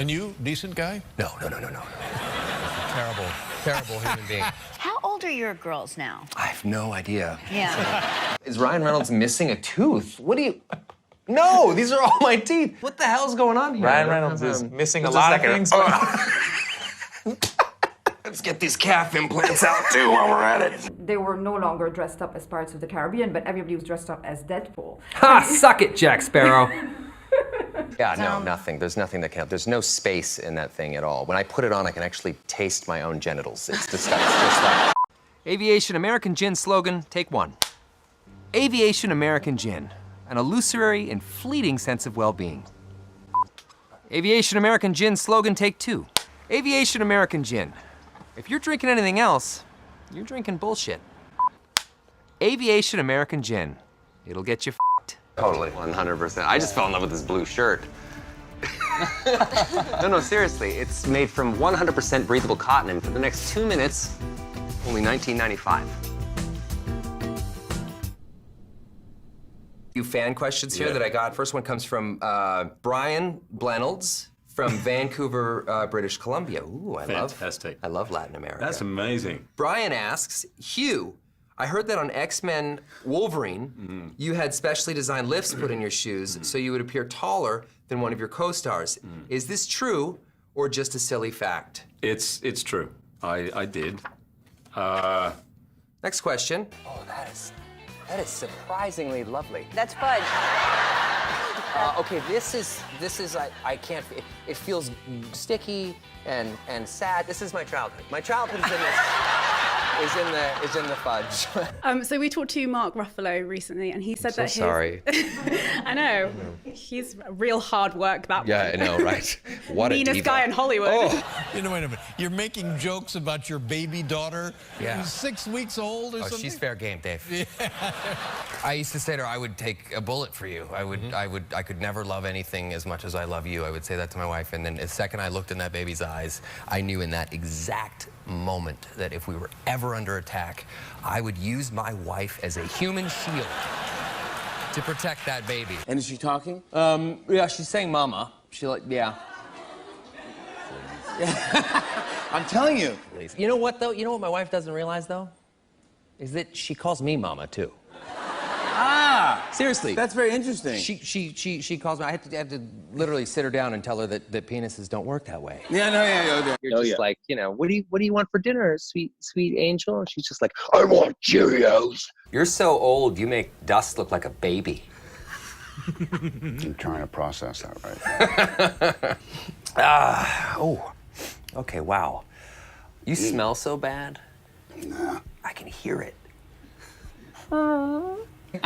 And you, decent guy? No. Terrible human being. How old are your girls now? I have no idea. Yeah. Is Ryan Reynolds missing a tooth? What do you... No, these are all my teeth. What the hell's going on here? Ryan Reynolds is missing a lot of things. Let's get these calf implants out too while we're at it. They were no longer dressed up as Pirates of the Caribbean, but everybody was dressed up as Deadpool. Ha! Suck it, Jack Sparrow. Yeah, no, nothing. There's nothing that can. There's no space in that thing at all. When I put it on, I can actually taste my own genitals. It's disgusting. It's just like... Aviation American Gin slogan, take one. Aviation American Gin, an illusory and fleeting sense of well-being. Aviation American Gin slogan, take two. Aviation American Gin. If you're drinking anything else, you're drinking bullshit. Aviation American Gin. It'll get you f***ed. Totally, 100%. I just fell in love with this blue shirt. No, seriously. It's made from 100% breathable cotton, and for the next 2 minutes, only $19.95. Few fan questions here that I got. First one comes from Brian Reynolds from Vancouver, British Columbia. Ooh, Fantastic. I love Latin America. That's amazing. Brian asks, Hugh, I heard that on X-Men Wolverine, you had specially designed lifts put in your shoes so you would appear taller than one of your co-stars. Is this true or just a silly fact? It's true. I did. Next question. Oh, that is surprisingly lovely. That's fudge. Okay, this is I can't. It feels sticky and sad. This is my childhood. My childhood is in the fudge. So we talked to Mark Ruffalo recently, and he said that his... sorry. I know. He's real hard work, that Yeah, I know, right? What a meanest diva. guy in Hollywood. Oh. Wait a minute. You're making jokes about your baby daughter who's 6 weeks old or something? She's fair game, Dave. I used to say to her, I would take a bullet for you. I could never love anything as much as I love you. I would say that to my wife, and then the second I looked in that baby's eyes, I knew in that exact moment that if we were ever under attack, I would use my wife as a human shield to protect that baby. And is she talking? Yeah, she's saying mama. Yeah. I'm telling you. You know what, though? You know what my wife doesn't realize, though? Is that she calls me mama, too. Ah! Seriously. That's very interesting. She calls me. I have to literally sit her down and tell her that penises don't work that way. Yeah. You're just like, you know, what do you want for dinner, sweet angel? And she's just like, I want Cheerios. You're so old, you make dust look like a baby. I'm trying to process that right. Okay, wow. You smell so bad. Nah. I can hear it.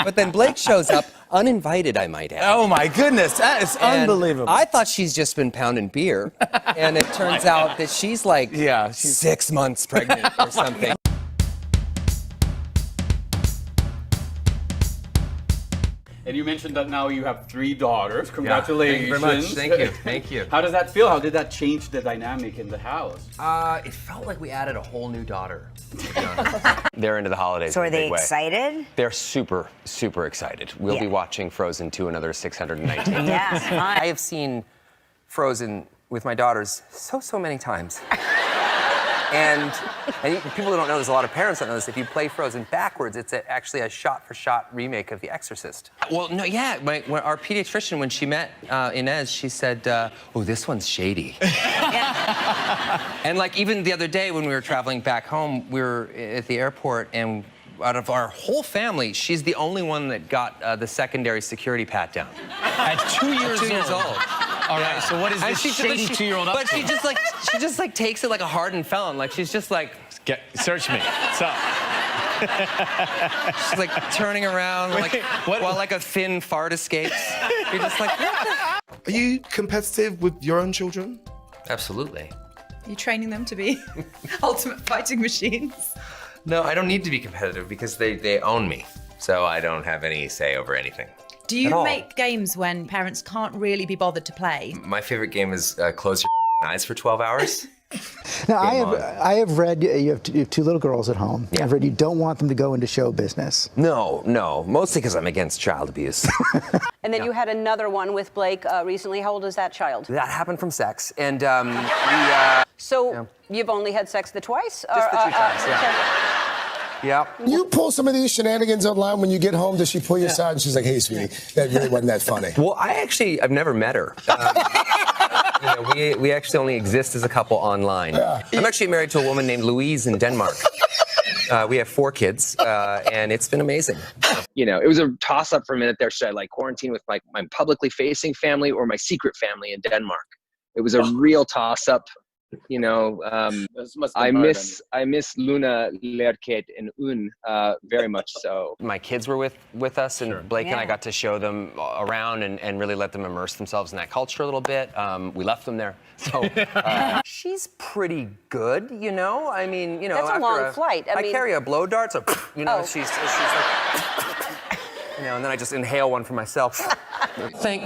But then Blake shows up, uninvited, I might add. Oh my goodness, that is And unbelievable. I thought she's just been pounding beer, and it turns out that she's like 6 months pregnant or something. And you mentioned that now you have 3 daughters. Congratulations. Thank you very much. Thank you. How does that feel? How did that change the dynamic in the house? It felt like we added a whole new daughter. They're into the holidays. So are in a they big way. excited? They're super, super excited. We'll be watching Frozen 2 another 619 Yeah, fine. I have seen Frozen with my daughters so many times. And people who don't know, there's a lot of parents don't know this. If you play Frozen backwards, it's actually a shot-for-shot remake of The Exorcist. Well, no, yeah. Our pediatrician, when she met Inez, she said, "Oh, this one's shady." And like even the other day when we were traveling back home, we were at the airport, and out of our whole family, she's the only one that got the secondary security pat-down. At 2 years old. 2 years old. All right, so what is this shady 2-year-old up But to? she just like takes it like a hardened felon. Like she's just like Search me. What's up? she's like turning around while like a thin fart escapes. You're just like, what Are you competitive with your own children? Absolutely. Are you training them to be ultimate fighting machines? No, I don't need to be competitive because they own me. So I don't have any say over anything. Do you make games when parents can't really be bothered to play? My favorite game is close your eyes for 12 hours. Now, I have read you have two little girls at home. Yeah. I've read you don't want them to go into show business. No, mostly because I'm against child abuse. And then you had another one with Blake recently. How old is that child? That happened from sex, and So you've only had sex twice? Just the 2 times, yeah. Yeah. You pull some of these shenanigans online when you get home. Does she pull you aside and she's like, "Hey, sweetie, that really wasn't that funny"? Well, I've never met her. We actually only exist as a couple online. Yeah. I'm actually married to a woman named Louise in Denmark. We have 4 kids, and it's been amazing. You know, it was a toss-up for a minute there. Should I like quarantine with my publicly facing family or my secret family in Denmark? It was a real toss-up. You know, I miss Luna, Lerket, and Un very much so. My kids were with us, and Blake and I got to show them around and really let them immerse themselves in that culture a little bit. We left them there. So she's pretty good, you know? I mean, you know, that's a long flight. I carry a blow dart, so, you know, she's like, you know, and then I just inhale one for myself. Thank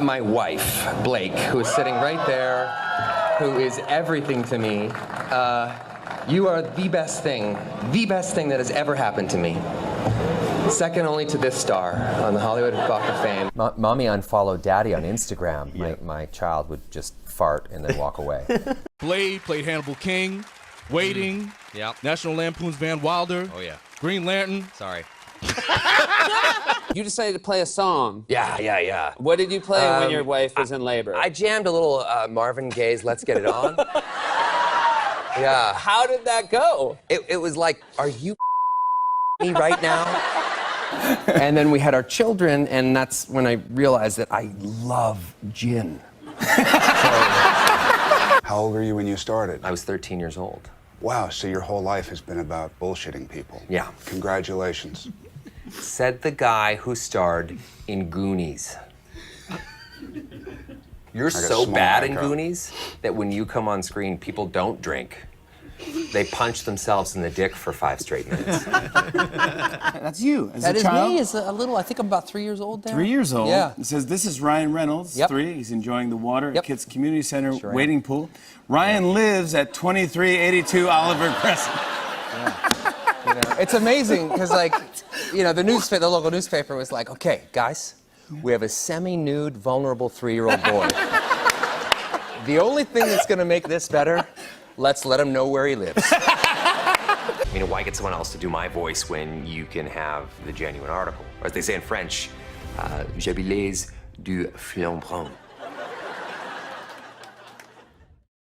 my wife, Blake, who is sitting right there, who is everything to me. You are the best thing that has ever happened to me. Second only to this star on the Hollywood Walk of Fame. Mommy unfollowed Daddy on Instagram. My child would just fart and then walk away. Blade played Hannibal King, Waiting, National Lampoon's Van Wilder, Green Lantern. Sorry. You decided to play a song. Yeah. What did you play when your wife was in labor? I jammed a little Marvin Gaye's Let's Get It On. Yeah. How did that go? It was like, are you me right now? And then we had our children, and that's when I realized that I love gin. How old were you when you started? I was 13 years old. Wow, so your whole life has been about bullshitting people. Yeah. Congratulations. Said the guy who starred in Goonies. You're so bad in Goonies that when you come on screen, people don't drink. They punch themselves in the dick for 5 straight minutes. That's you as that a child? That is me as a little, I think I'm about 3 years old there. 3 years old? Yeah. It says, this is Ryan Reynolds, 3. He's enjoying the water at Kids Community Center wading pool. Ryan lives at 2382 Oliver Crescent. You know, it's amazing, because like, you know, the local newspaper was like, okay, guys, we have a semi-nude, vulnerable 3-year-old boy. The only thing that's gonna make this better, let's let him know where he lives. I mean, why get someone else to do my voice when you can have the genuine article? Or as they say in French, je bilise du flambeau.